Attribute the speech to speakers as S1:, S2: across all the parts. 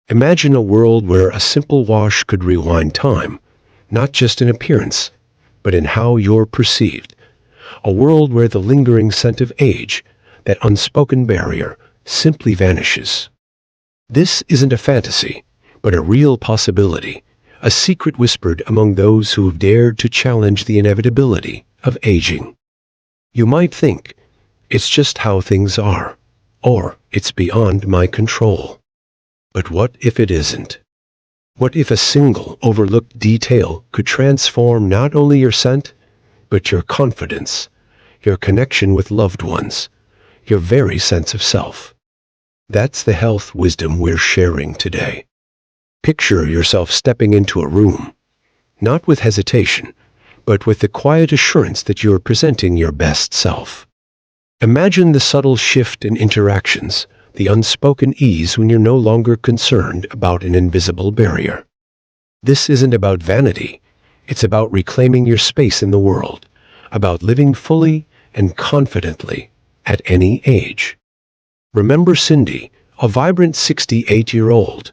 S1: Imagine a world where a simple wash could rewind time, not just in appearance, but in how you're perceived. A world where the lingering scent of age, that unspoken barrier, simply vanishes. This isn't a fantasy, but a real possibility, a secret whispered among those who've dared to challenge the inevitability of aging. You might think, it's just how things are, or it's beyond my control. But what if it isn't? What if a single overlooked detail could transform not only your scent, but your confidence, your connection with loved ones, your very sense of self? That's the health wisdom we're sharing today. Picture yourself stepping into a room, not with hesitation, but with the quiet assurance that you're presenting your best self. Imagine the subtle shift in interactions, the unspoken ease when you're no longer concerned about an invisible barrier. This isn't about vanity, it's about reclaiming your space in the world, about living fully and confidently at any age. Remember Cindy, a vibrant 68-year-old,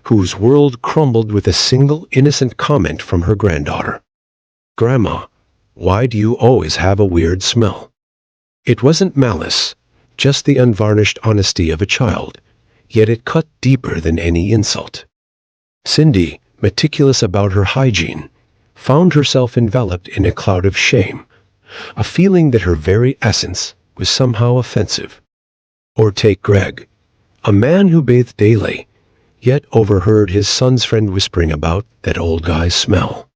S1: whose world crumbled with a single innocent comment from her granddaughter. "Grandma, why do you always have a weird smell?" It wasn't malice, just the unvarnished honesty of a child, yet it cut deeper than any insult. Cindy, meticulous about her hygiene, found herself enveloped in a cloud of shame, a feeling that her very essence was somehow offensive. Or take Greg, a man who bathed daily, yet overheard his son's friend whispering about that old guy's smell.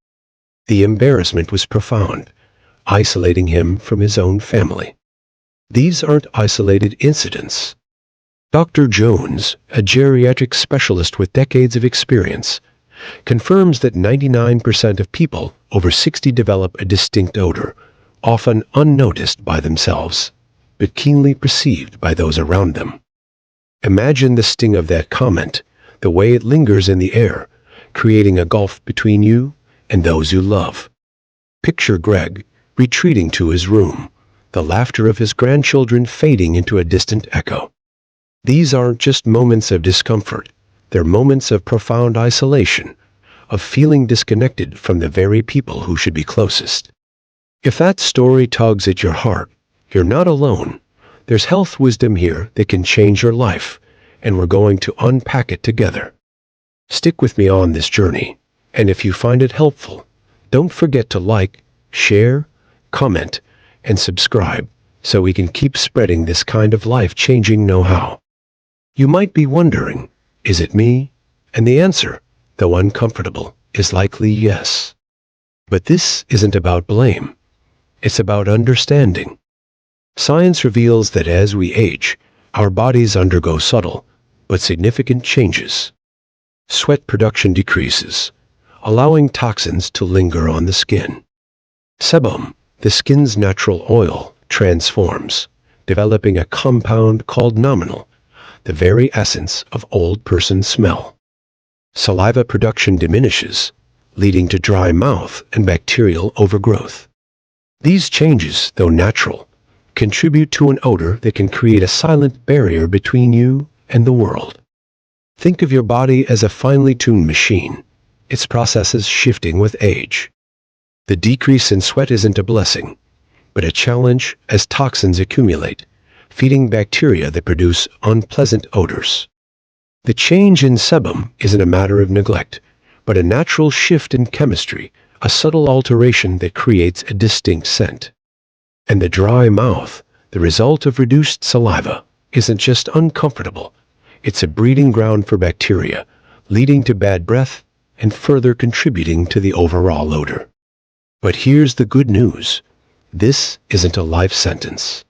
S1: The embarrassment was profound, isolating him from his own family. These aren't isolated incidents. Dr. Jones, a geriatric specialist with decades of experience, confirms that 99% of people over 60 develop a distinct odor, often unnoticed by themselves, but keenly perceived by those around them. Imagine the sting of that comment, the way it lingers in the air, creating a gulf between you and those you love. Picture Greg retreating to his room, the laughter of his grandchildren fading into a distant echo. These aren't just moments of discomfort, they're moments of profound isolation, of feeling disconnected from the very people who should be closest. If that story tugs at your heart, you're not alone. There's health wisdom here that can change your life, and we're going to unpack it together. Stick with me on this journey, and if you find it helpful, don't forget to like, share, comment, and subscribe so we can keep spreading this kind of life-changing know-how. You might be wondering, is it me? And the answer, though uncomfortable, is likely yes. But this isn't about blame. It's about understanding. Science reveals that as we age, our bodies undergo subtle but significant changes. Sweat production decreases, allowing toxins to linger on the skin. Sebum, the skin's natural oil, transforms, developing a compound called nominal, the very essence of old person smell. Saliva production diminishes, leading to dry mouth and bacterial overgrowth. These changes, though natural, contribute to an odor that can create a silent barrier between you and the world. Think of your body as a finely tuned machine, its processes shifting with age. The decrease in sweat isn't a blessing, but a challenge as toxins accumulate, feeding bacteria that produce unpleasant odors. The change in sebum isn't a matter of neglect, but a natural shift in chemistry, a subtle alteration that creates a distinct scent. And the dry mouth, the result of reduced saliva, isn't just uncomfortable, it's a breeding ground for bacteria, leading to bad breath and further contributing to the overall odor. But here's the good news. This isn't a life sentence.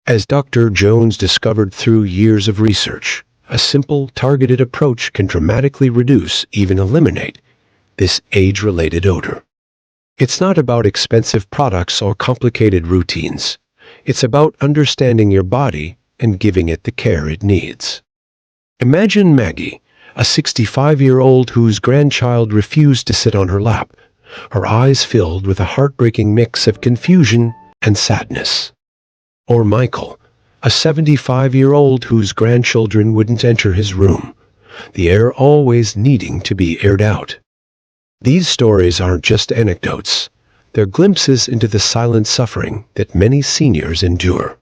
S1: As Dr. Jones discovered through years of research, a simple, targeted approach can dramatically reduce, even eliminate, this age-related odor. It's not about expensive products or complicated routines. It's about understanding your body and giving it the care it needs. Imagine Maggie, a 65-year-old whose grandchild refused to sit on her lap, her eyes filled with a heartbreaking mix of confusion and sadness. Or Michael, a 75-year-old whose grandchildren wouldn't enter his room, the air always needing to be aired out. These stories aren't just anecdotes. They're glimpses into the silent suffering that many seniors endure.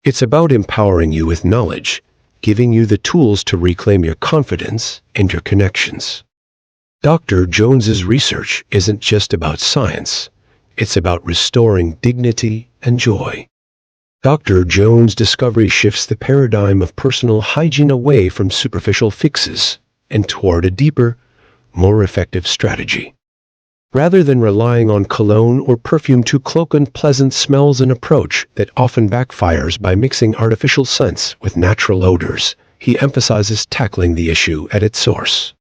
S1: It's about empowering you with knowledge, giving you the tools to reclaim your confidence and your connections. Dr. Jones's research isn't just about science. It's about restoring dignity and joy. Dr. Jones' discovery shifts the paradigm of personal hygiene away from superficial fixes and toward a deeper, more effective strategy. Rather than relying on cologne or perfume to cloak unpleasant smells, an approach that often backfires by mixing artificial scents with natural odors, he emphasizes tackling the issue at its source.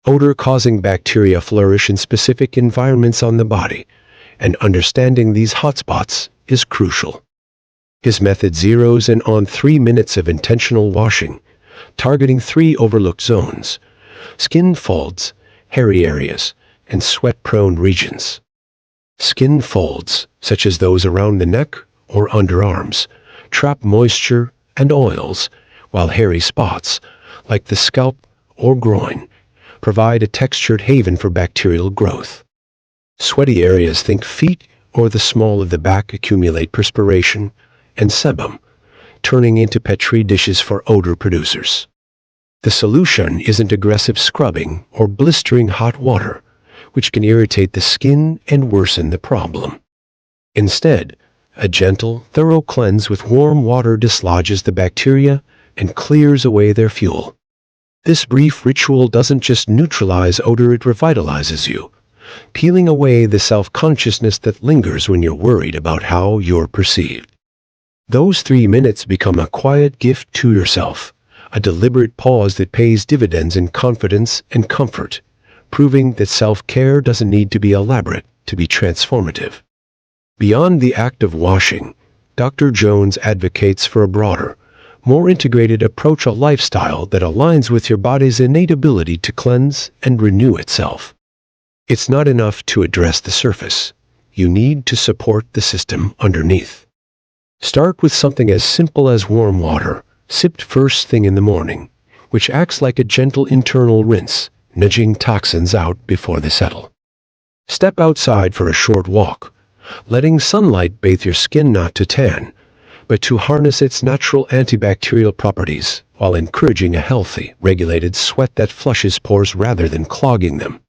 S1: Odor-causing bacteria flourish in specific environments on the body, and understanding these hotspots is crucial. His method zeroes in on 3 minutes of intentional washing, targeting 3 overlooked zones: skin folds, hairy areas, and sweat-prone regions. Skin folds, such as those around the neck or underarms, trap moisture and oils, while hairy spots, like the scalp or groin, provide a textured haven for bacterial growth. Sweaty areas, think feet or the small of the back, accumulate perspiration and sebum, turning into petri dishes for odor producers. The solution isn't aggressive scrubbing or blistering hot water, which can irritate the skin and worsen the problem. Instead, a gentle, thorough cleanse with warm water dislodges the bacteria and clears away their fuel. This brief ritual doesn't just neutralize odor, it revitalizes you, peeling away the self-consciousness that lingers when you're worried about how you're perceived. Those 3 minutes become a quiet gift to yourself, a deliberate pause that pays dividends in confidence and comfort, proving that self-care doesn't need to be elaborate to be transformative. Beyond the act of washing, Dr. Jones advocates for a broader, more integrated approach, a lifestyle that aligns with your body's innate ability to cleanse and renew itself. It's not enough to address the surface. You need to support the system underneath. Start with something as simple as warm water, sipped first thing in the morning, which acts like a gentle internal rinse, nudging toxins out before they settle. Step outside for a short walk, letting sunlight bathe your skin not to tan, but to harness its natural antibacterial properties while encouraging a healthy, regulated sweat that flushes pores rather than clogging them.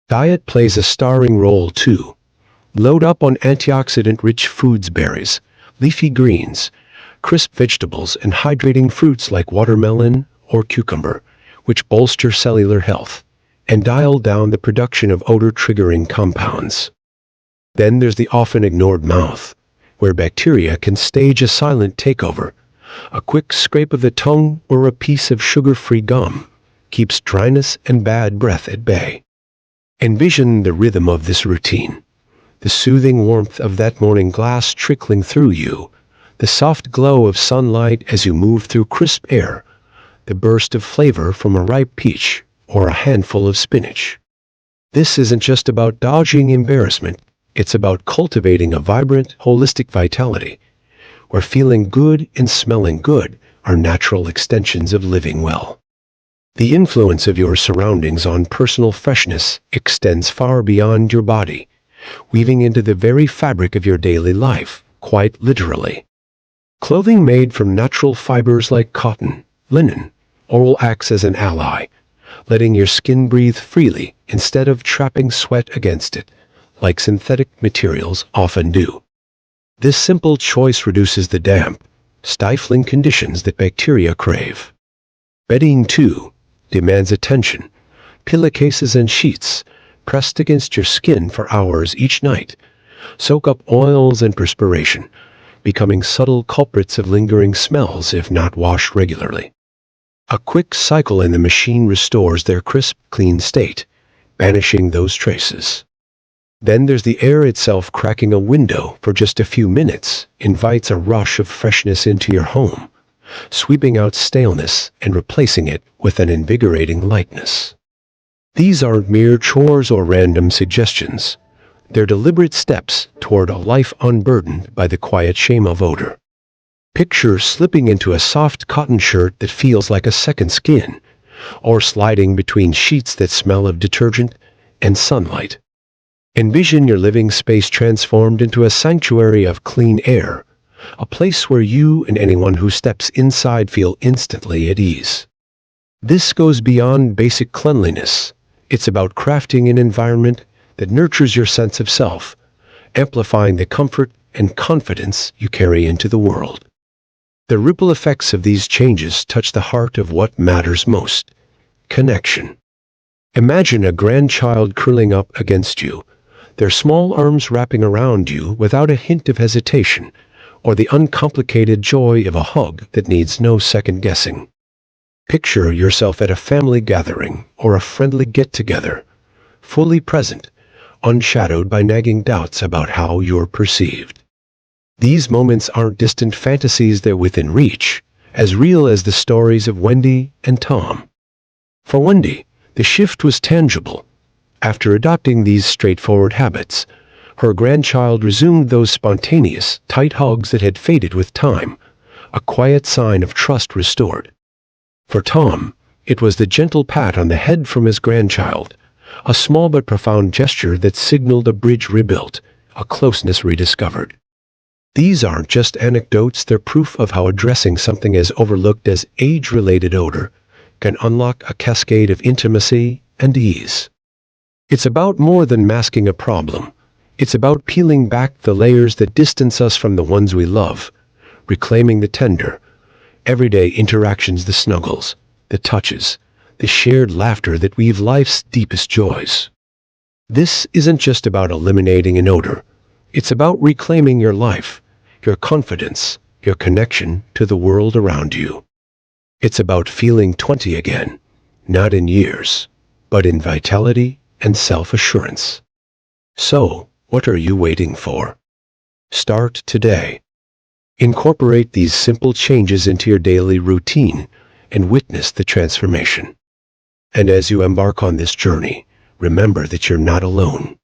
S1: Diet plays a starring role too. Load up on antioxidant-rich foods, berries, leafy greens, crisp vegetables, and hydrating fruits like watermelon or cucumber, which bolster cellular health and dial down the production of odor-triggering compounds. Then there's the often ignored mouth, where bacteria can stage a silent takeover. A quick scrape of the tongue or a piece of sugar-free gum keeps dryness and bad breath at bay. Envision the rhythm of this routine: the soothing warmth of that morning glass trickling through you, the soft glow of sunlight as you move through crisp air, the burst of flavor from a ripe peach or a handful of spinach. This isn't just about dodging embarrassment, it's about cultivating a vibrant, holistic vitality, where feeling good and smelling good are natural extensions of living well. The influence of your surroundings on personal freshness extends far beyond your body, weaving into the very fabric of your daily life, quite literally. Clothing made from natural fibers like cotton, linen, or wool acts as an ally, letting your skin breathe freely instead of trapping sweat against it, like synthetic materials often do. This simple choice reduces the damp, stifling conditions that bacteria crave. Bedding, too, demands attention. Pillowcases and sheets, pressed against your skin for hours each night, soak up oils and perspiration, becoming subtle culprits of lingering smells if not washed regularly. A quick cycle in the machine restores their crisp, clean state, banishing those traces. Then there's the air itself. Cracking a window for just a few minutes invites a rush of freshness into your home, sweeping out staleness and replacing it with an invigorating lightness. These aren't mere chores or random suggestions. They're deliberate steps toward a life unburdened by the quiet shame of odor. Picture slipping into a soft cotton shirt that feels like a second skin, or sliding between sheets that smell of detergent and sunlight. Envision your living space transformed into a sanctuary of clean air, a place where you and anyone who steps inside feel instantly at ease. This goes beyond basic cleanliness. It's about crafting an environment that nurtures your sense of self, amplifying the comfort and confidence you carry into the world. The ripple effects of these changes touch the heart of what matters most: connection. Imagine a grandchild curling up against you, their small arms wrapping around you without a hint of hesitation, or the uncomplicated joy of a hug that needs no second guessing. Picture yourself at a family gathering or a friendly get-together, fully present, unshadowed by nagging doubts about how you're perceived. These moments aren't distant fantasies, they're within reach, as real as the stories of Wendy and Tom. For Wendy, the shift was tangible. After adopting these straightforward habits, her grandchild resumed those spontaneous, tight hugs that had faded with time, a quiet sign of trust restored. For Tom, it was the gentle pat on the head from his grandchild, a small but profound gesture that signaled a bridge rebuilt, a closeness rediscovered. These aren't just anecdotes, they're proof of how addressing something as overlooked as age-related odor can unlock a cascade of intimacy and ease. It's about more than masking a problem. It's about peeling back the layers that distance us from the ones we love, reclaiming the tender, everyday interactions, the snuggles, the touches, the shared laughter that weave life's deepest joys. This isn't just about eliminating an odor. It's about reclaiming your life, your confidence, your connection to the world around you. It's about feeling 20 again, not in years, but in vitality and self-assurance. So, what are you waiting for? Start today. Incorporate these simple changes into your daily routine and witness the transformation. And as you embark on this journey, remember that you're not alone.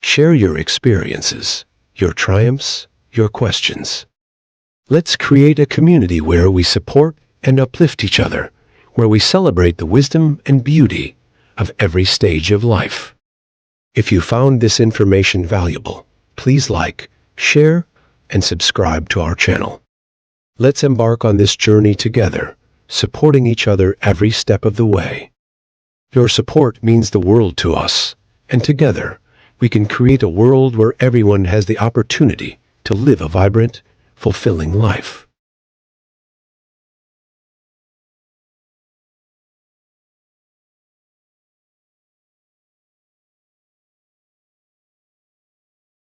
S1: Share your experiences, your triumphs, your questions. Let's create a community where we support and uplift each other, where we celebrate the wisdom and beauty of every stage of life. If you found this information valuable, please like, share, and subscribe to our channel. Let's embark on this journey together, supporting each other every step of the way. Your support means the world to us, and together, we can create a world where everyone has the opportunity to live a vibrant, fulfilling life.